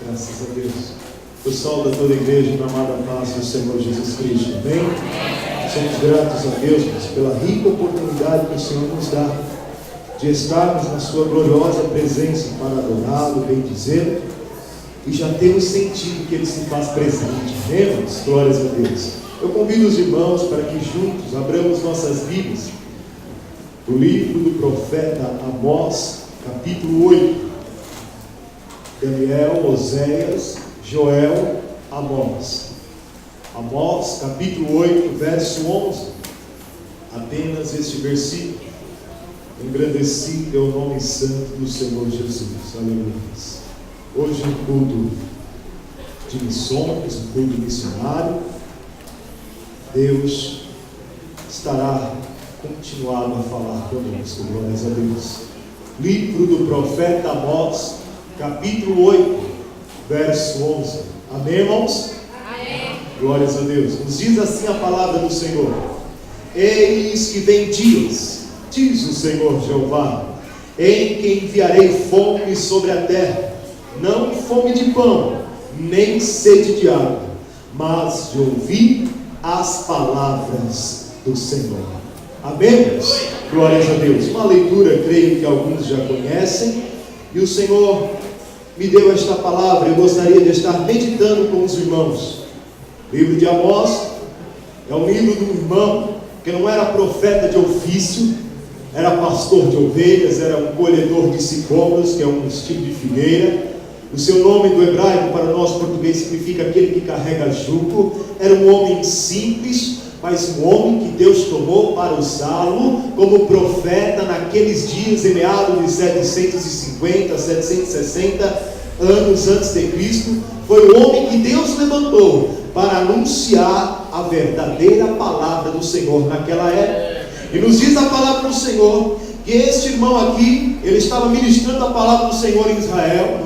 Graças a Deus. Eu saúdo a toda a igreja na amada paz do Senhor Jesus Cristo. Amém? Somos gratos a Deus pela rica oportunidade que o Senhor nos dá de estarmos na sua gloriosa presença para adorá-lo, bendizê-lo, e já temos sentido que Ele se faz presente. Amém? Glórias a Deus. Eu convido os irmãos para que juntos abramos nossas Bíblias do livro do profeta Amós, capítulo 8. Daniel, Oséias, Joel, Amós. Amós, capítulo 8, verso 11. Apenas este versículo. Engrandecido é o nome santo do Senhor Jesus. Aleluia. Hoje um culto de missões, um culto missionário. Deus estará continuando a falar conosco. Glórias a Deus. Livro do profeta Amós, capítulo 8, verso 11. Amém, irmãos? Amém. Glórias a Deus. Nos diz assim a palavra do Senhor: eis que vem dias, diz o Senhor Jeová, em que enviarei fome sobre a terra, não fome de pão, nem sede de água, mas de ouvir as palavras do Senhor. Amém? Glórias a Deus. Uma leitura, creio que alguns já conhecem, e o Senhor me deu esta palavra. Eu gostaria de estar meditando com os irmãos. O livro de Amós é um livro de um irmão que não era profeta de ofício, era pastor de ovelhas, era um colhedor de sicômoros, que é um tipo de figueira. O seu nome do hebraico para nós português significa aquele que carrega jugo. Era um homem simples, mas um homem que Deus tomou para usá-lo como profeta naqueles dias, em meados de 750, 760 anos antes de Cristo. Foi o homem que Deus levantou para anunciar a verdadeira palavra do Senhor naquela época. E nos diz a palavra do Senhor que este irmão aqui, ele estava ministrando a palavra do Senhor em Israel,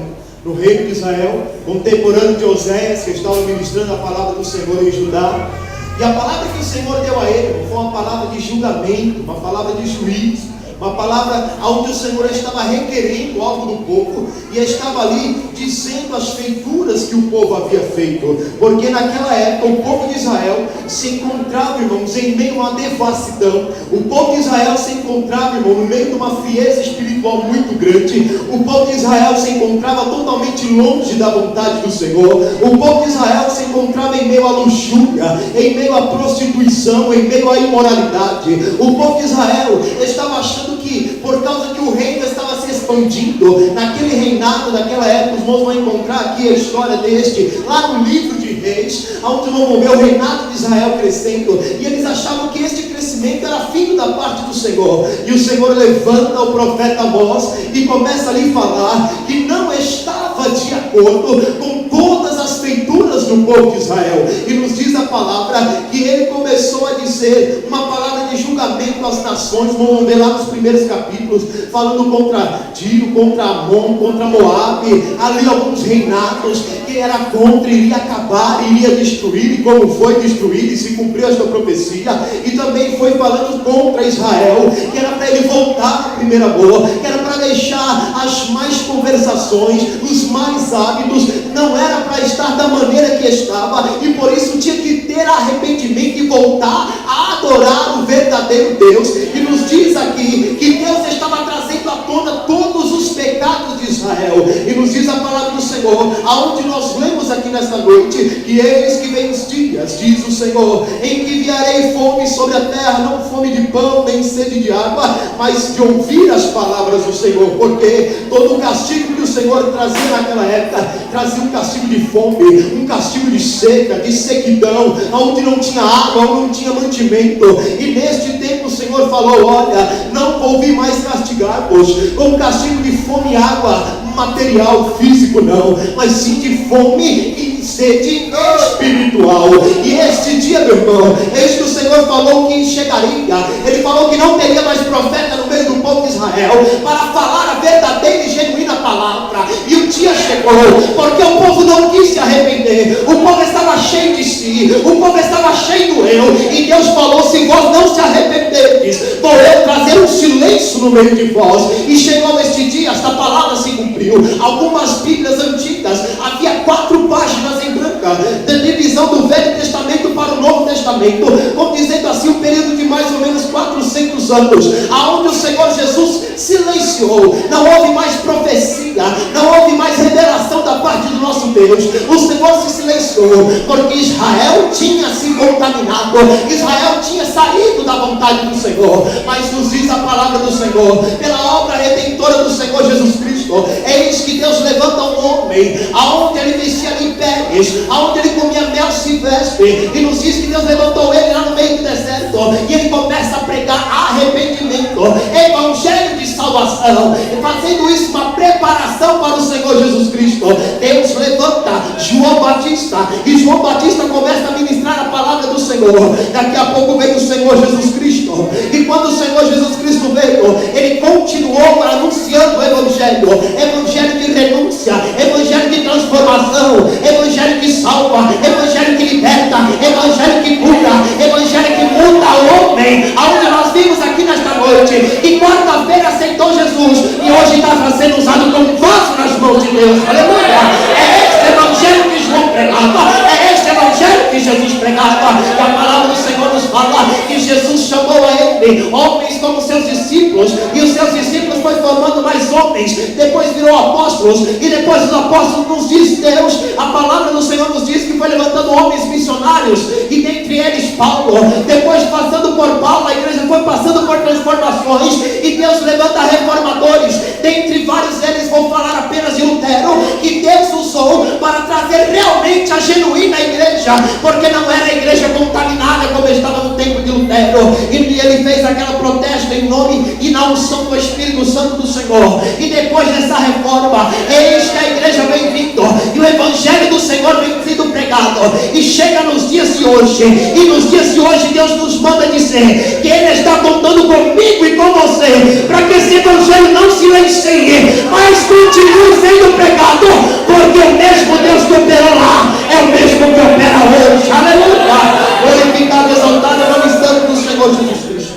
no reino de Israel, contemporâneo de Oséias, que estava ministrando a palavra do Senhor em Judá. E a palavra que o Senhor deu a ele foi uma palavra de julgamento, uma palavra de juízo, uma palavra onde o Senhor estava requerendo algo do povo, e estava ali dizendo as feituras que o povo havia feito, porque naquela época o povo de Israel se encontrava, irmãos, em meio a uma devassidão. O povo de Israel se encontrava, irmão, no meio de uma frieza espiritual muito grande. O povo de Israel se encontrava totalmente longe da vontade do Senhor. O povo de Israel se encontrava em meio à luxúria, em meio à prostituição, em meio à imoralidade. O povo de Israel estava achando que, por causa que o reino estava se expandindo, naquele reinado daquela época, os irmãos vão encontrar aqui a história deste, lá no livro de Reis, onde vão ver o reinado de Israel crescendo, e eles achavam que este crescimento era vindo da parte do Senhor. E o Senhor levanta o profeta Amós e começa ali a falar que não estava de acordo com todas as feituras do povo de Israel. E nos diz a palavra que ele começou a dizer uma palavra de julgamento às nações. Vamos ver lá nos primeiros capítulos, falando contra Tiro, contra Amon, contra Moabe, ali alguns reinados que era contra, iria acabar, iria destruir, e como foi destruído, e se cumpriu esta profecia. E também foi falando contra Israel, que era para ele voltar ao primeiro amor, que era para deixar as mais conversações, os mais hábitos, não era para estar da maneira que estava, e por isso tinha que ter arrependimento e voltar a adorar o verdadeiro Deus. E nos diz aqui que Deus estava trazendo à tona todos os pecados de Israel. E nos diz a palavra do Senhor, aonde nós lemos aqui nesta noite, que eis que vem os dias, diz o Senhor, em que enviarei fome sobre a terra, não fome de pão, nem sede de água, mas de ouvir as palavras do Senhor. Porque todo o castigo que o Senhor trazia naquela época, trazia um castigo de fome, um castigo de seca, de sequidão, onde não tinha água, onde não tinha mantimento. E neste tempo o Senhor falou: olha, não vou vir mais castigar-vos com castigo de fome e água material, físico não, mas sim de fome e sede espiritual. E este dia, meu irmão, eis que o Senhor falou que chegaria. Ele falou que não teria mais profeta no meio do povo de Israel para falar a verdadeira e genuína palavra. E o dia chegou, porque o povo não quis se arrepender. O povo estava cheio de si, o povo estava cheio do eu, e Deus falou: se vós não se arrependerdes, vou eu trazer um silêncio no meio de vós. E chegou este dia, esta palavra se cumpriu. Algumas Bíblias antigas, havia 4 páginas em branca, de divisão do Velho Testamento para o Novo Testamento, como dizendo assim, um período de mais ou menos 400 anos, aonde o Senhor Jesus silenciou. Não houve mais profecia, não houve mais revelação da parte do nosso Deus. O Senhor se silenciou, porque Israel tinha se contaminado, Israel tinha saído da vontade do Senhor. Mas nos diz a palavra do Senhor, pela obra redentora do Senhor Jesus Cristo, eis que Deus levanta um homem, aonde ele vestia ali peles, aonde ele comia mel silvestre, e nos diz que Deus levantou ele lá no meio do deserto, e ele começa a pregar arrependimento, evangelho de salvação, e fazendo isso uma preparação para o Senhor Jesus Cristo. Deus levanta João Batista, e João Batista começa a ministrar a palavra do Senhor. Daqui a pouco veio o Senhor Jesus Cristo, e quando o Senhor Jesus Cristo veio, ele continuou anunciando o evangelho, evangelho de renúncia, evangelho de transformação, evangelho que salva, evangelho que liberta, evangelho que cura, evangelho que muda o homem, aonde nós vimos aqui nesta noite. E quarta-feira aceitou Jesus, e hoje está sendo usado como vaso nas mãos de Deus. Aleluia! É este evangelho que João pregava, é este evangelho que Jesus pregava. E a palavra do Senhor nos fala que Jesus chamou a ele homens como seus discípulos, e os seus discípulos foi formando mais homens, depois virou apóstolos, e depois os apóstolos, nos diz Deus, a palavra do Senhor nos diz que foi levantando homens missionários, e dentre eles Paulo. Depois, passando por Paulo, a igreja foi passando por transformações, e Deus levanta reformadores. Dentre vários deles vou falar apenas de Lutero, que Deus usou para trazer realmente a genuína igreja, porque não era a igreja contaminada como estava no tempo de Lutero. E ele fez aquela protesto em nome e na unção do Espírito Santo do Senhor. E depois dessa reforma, eis que a igreja vem vindo, e o evangelho do Senhor vem sendo pregado, e chega nos dias de hoje. E nos dias de hoje Deus nos manda dizer que Ele está contando comigo e com você, para que esse evangelho não silencie, mas continue sendo pregado, porque o mesmo Deus que operou lá é o mesmo que opera hoje. Aleluia! Glorificado, exaltado é o nome santo do Senhor Jesus Cristo.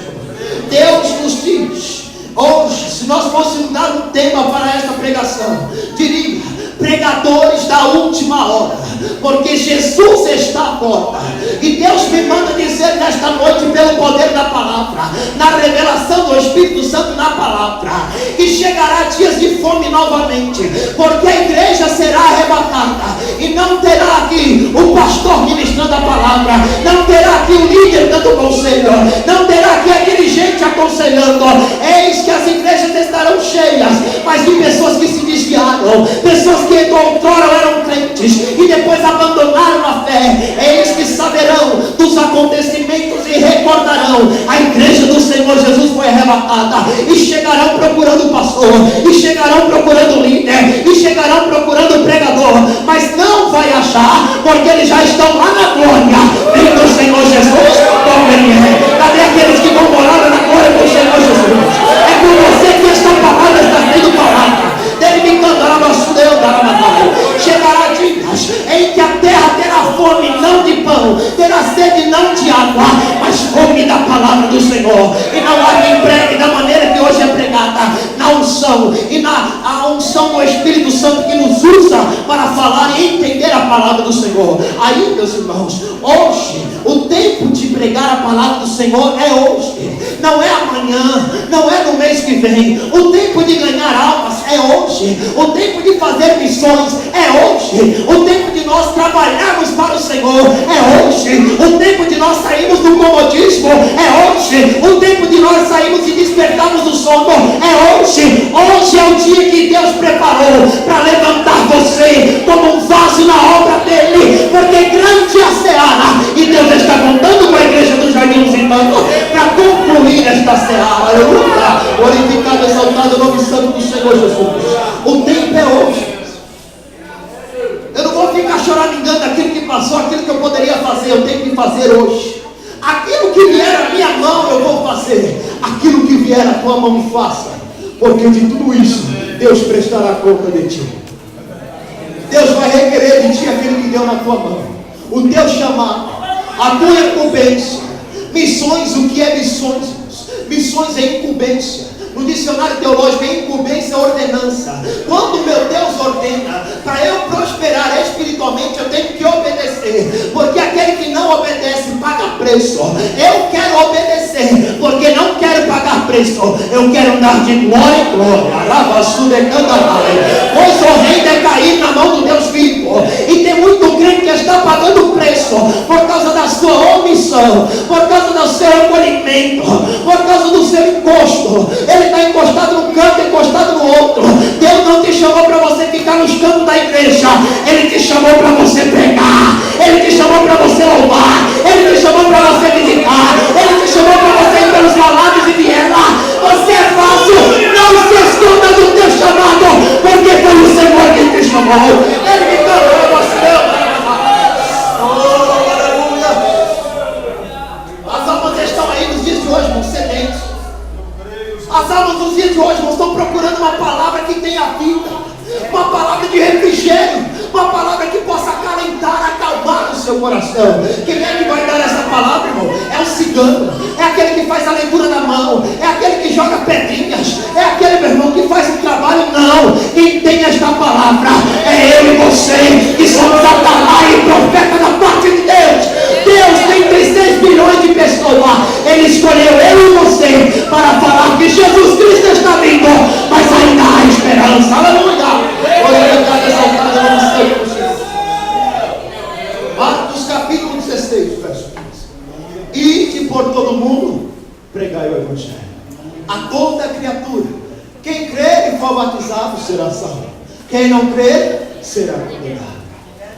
Deus nos diz hoje, se nós fôssemos dar um tema para esta pregação, diria: pregadores da última hora, porque Jesus está à porta. E Deus me manda dizer nesta noite, pelo poder da palavra, na revelação do Espírito Santo na palavra, que chegará dias de fome novamente, porque a igreja será arrebatada, e não terá aqui o pastor ministrando a palavra, não terá aqui o líder dando conselho, não terá aqui a dirigente aconselhando. Eis que as igrejas estarão cheias, mas de pessoas que se desviaram, pessoas que outrora eram crentes e depois abandonaram a fé. Eis que saberão dos acontecimentos e recordarão: a igreja do Senhor Jesus foi arrebatada. E chegarão procurando pastor, e chegarão procurando líder, e chegarão procurando pregador, mas não vai achar, porque eles já estão lá na glória. Vem do Senhor Jesus como Ele é. Cadê aqueles que vão morar na glória do Senhor Jesus? É com você que esta palavra está sendo falada. Dele me cantará nosso Deus, chegará dias em que a terra terá fome, não de pão, terá sede, não de água, mas fome da palavra do Senhor. E não há quem pregue da maneira que hoje é pregada, na unção e a unção do Espírito Santo que nos usa para falar e entender a palavra do Senhor. Aí, meus irmãos, hoje o tempo de pregar a palavra do Senhor é hoje, não é amanhã, não é no mês que vem. O tempo de ganhar almas é hoje, o tempo de fazer missões é hoje, o tempo de nós trabalharmos para o Senhor é hoje, o tempo de nós sairmos do comodismo é hoje, o tempo de nós sairmos e despertarmos do sono é hoje. Hoje é o dia que Deus preparou para levantar você como um vaso na obra dele, porque grande é a seara, e Deus está contando com a igreja do Jardim dos Irmãos para concluir esta seara. Aleluia! Glorificado, exaltado o nome santo do Senhor Jesus. O tempo é hoje. Eu não vou ficar choramingando aquilo que passou, aquilo que eu poderia fazer. Eu tenho que fazer hoje. Aquilo que vier à minha mão eu vou fazer, aquilo que vier à tua mão faça, porque de tudo isso Deus prestará conta de ti. Deus vai requerer de ti aquilo que deu na tua mão, o teu chamado, a tua incumbência. Missões, o que é missões? Missões é incumbência. No dicionário teológico, é incumbência, ordenança. Quando meu Deus ordena, para eu prosperar espiritualmente, eu tenho que obedecer. Porque aquele que não obedece paga preço. Eu quero obedecer, porque não quero pagar preço. Eu quero andar de glória em glória. Pois o rei deve cair na mão do Deus vivo. E tem muito crente que está pagando preço por causa da sua omissão, por causa do seu recolhimento, por causa do seu encosto. Ele está encostado num canto, encostado no outro. Deus não te chamou para você ficar nos cantos da igreja. Ele te chamou para você pregar. Ele te chamou para você louvar. Ele te chamou para você visitar. Ele te chamou para você ir pelos valados e viela. Você é fácil. Não se esconda do teu chamado, porque foi o Senhor que te chamou. Ele me chamou, você. As almas estão aí nos dias de hoje, irmão, sedentes. As almas nos dias de hoje, irmão, estão procurando uma palavra que tenha vida, uma palavra de refrigério, uma palavra que possa acalentar, acalmar o seu coração. Quem é que vai dar essa palavra, irmão? É o cigano, é aquele que faz a leitura da mão, é aquele que joga pedrinhas, é aquele, meu irmão, que faz o trabalho. Não, quem tem esta palavra é eu e você, que somos atalaia e profeta da parte de Deus. Deus tem 36 bilhões de pessoas. Ele escolheu eu e você para falar que Jesus Cristo está vindo, mas ainda há esperança. Aleluia! Marcos capítulo 16, verso 15. Ide por todo mundo, pregai o evangelho a toda criatura. Quem crer e for batizado será salvo. Quem não crer será condenado.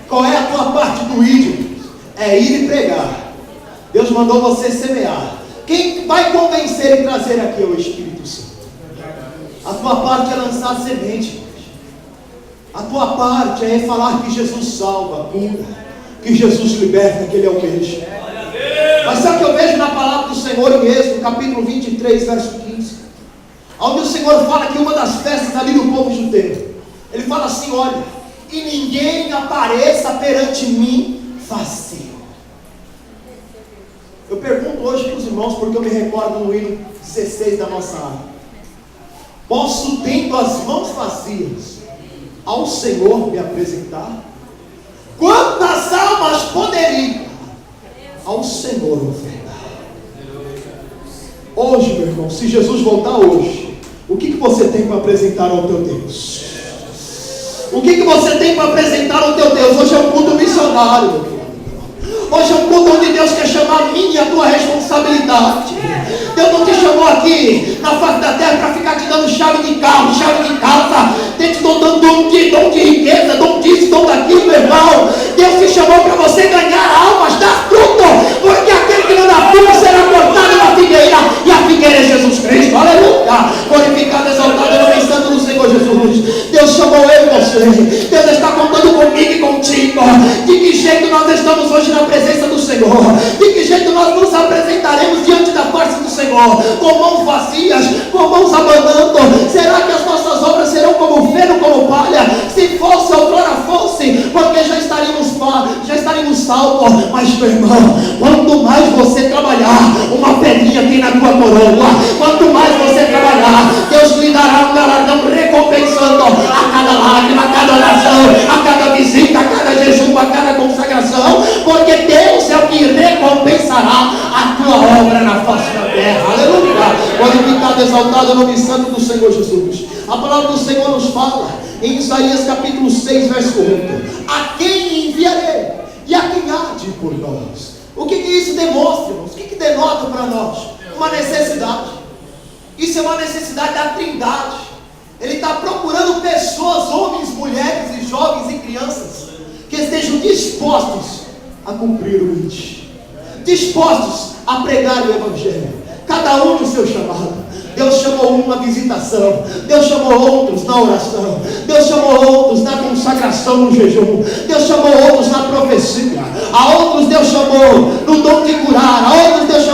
Qual é a tua parte do ídolo? É ir e pregar. Deus mandou você semear. Quem vai convencer e trazer aqui é o Espírito Santo. A tua parte é lançar semente. A tua parte é falar que Jesus salva, cura, que Jesus liberta, que Ele é o mesmo. Mas sabe o que eu vejo na palavra do Senhor em Êxodo, capítulo 23, verso 15? Onde o Senhor fala que uma das festas ali do povo judeu, Ele fala assim: olha, e ninguém apareça perante mim vazio. Eu pergunto hoje para os irmãos, porque eu me recordo no hino 16 da nossa área: posso, tendo as mãos vazias, ao Senhor me apresentar? Quantas almas poderiam ao Senhor ofertar? Hoje, meu irmão, se Jesus voltar hoje, o que você tem para apresentar ao teu Deus? O que você tem para apresentar ao teu Deus? Hoje é um culto missionário, meu irmão. Hoje é um culto onde Deus quer chamar a minha e a tua responsabilidade. Deus não te chamou aqui na face da terra para ficar te dando chave de carro, chave de casa, te dando dom de riqueza, dom disso, dom daquilo, meu irmão. Deus te chamou para você ganhar almas, dar fruto, porque aquele que não dá fruto será cortado na figueira, e a figueira é Jesus Cristo. Aleluia! Glorificado, exaltado, é o nome santo do Senhor Jesus. Deus chamou eu e você. Deus está contando comigo e contigo. De que jeito nós estamos hoje na presença do Senhor? De que jeito nós nos apresentaremos diante da face do Senhor? Com mãos vazias, com mãos abanando? Será que as nossas obras serão como feno, como palha? Se fosse, outrora fosse, porque já estaríamos salvos. Mas, meu irmão, quanto mais você trabalhar, uma pedrinha tem na tua coroa. Quanto mais você trabalhar, Deus lhe dará um galardão recompensando a cada lágrima, a cada oração, a cada visita, a cada jejum, a cada consagração, porque Deus é o que recompensará a tua obra na face da terra. Aleluia! Glorificado, exaltado, o nome santo do Senhor Jesus. A palavra do Senhor nos fala em Isaías capítulo 6, verso 8: a quem enviarei e a quem há de ir por nós? O que isso demonstra, irmãos? O que denota para nós? Uma necessidade. Isso é uma necessidade da Trindade. Ele está procurando pessoas, homens, mulheres e jovens e crianças, que estejam dispostos a cumprir o índice, dispostos a pregar o Evangelho, cada um no seu chamado. Deus chamou um na visitação, Deus chamou outros na oração, Deus chamou outros na consagração, no jejum, Deus chamou outros na profecia, a outros Deus chamou no dom de curar, a outros Deus chamou